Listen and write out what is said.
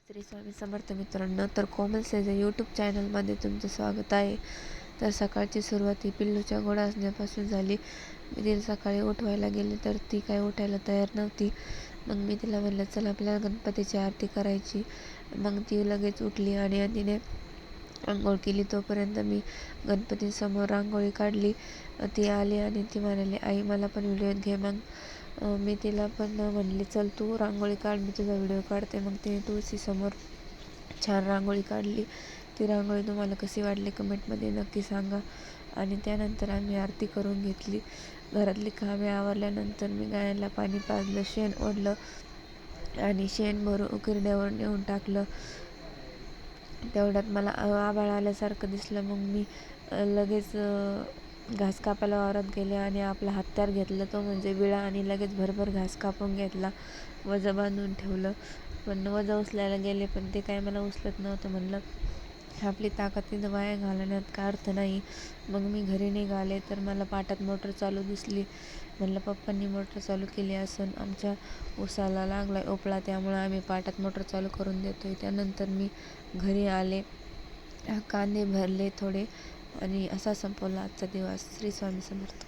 श्री स्वामी समर्थ मित्रांनो, तर कोमल सेजा यूट्यूब चॅनलमध्ये तुमचं स्वागत आहे. तर सकाळची सुरुवात ही पिल्लूच्या गोळा असण्यापासून झाली. मी तिला सकाळी उठवायला गेले तर ती काय उठायला तयार नव्हती. मग मी तिला म्हणलं, चल आपल्याला गणपतीची आरती करायची. मग ती लगेच उठली आणि तिने अंघोळ केली. तोपर्यंत मी गणपतीसमोर रांगोळी काढली. ती आली आणि ती म्हणाली, आई मला पण व्हिडिओ घे. मग मी तिला पण म्हणली, चल तू रांगोळी काढ, मी तुझा व्हिडिओ काढते. मग तिने तुळशीसमोर छान रांगोळी काढली. ती रांगोळी तुम्हाला कशी वाटली कमेंटमध्ये नक्की सांगा. आणि त्यानंतर आम्ही आरती करून घेतली. घरातली कामे आवरल्यानंतर मी गायांना पाणी पाजलं, शेण ओढलं आणि शेण भरून उकिरड्यावर नेऊन टाकलं. तेवढ्यात मला आभाळ आल्यासारखं दिसलं. मग मी लगेच घास कापायला वावरात गेले आणि आपला हत्यार घेतलं, तो म्हणजे विळा, आणि लगेच भरभर घास कापून घेतला. वजं बांधून ठेवलं. पण वजं उचलायला गेले पण ते काय मला उचलत नव्हतं. म्हणलं आपली ताकद तिथं वाया घालवण्यात काय अर्थ नाही. मग मी घरी निघाले तर मला पाटात मोटर चालू दिसली. म्हणलं पप्पांनी मोटर चालू केली असन, आमच्या ऊसाला लागला ओपळा, त्यामुळं आम्ही पाटात मोटर चालू करून देतोय. त्यानंतर मी घरी आले, कांदे भरले थोडे आणि असा संपवला आजचा दिवस. श्री स्वामी समर्थ.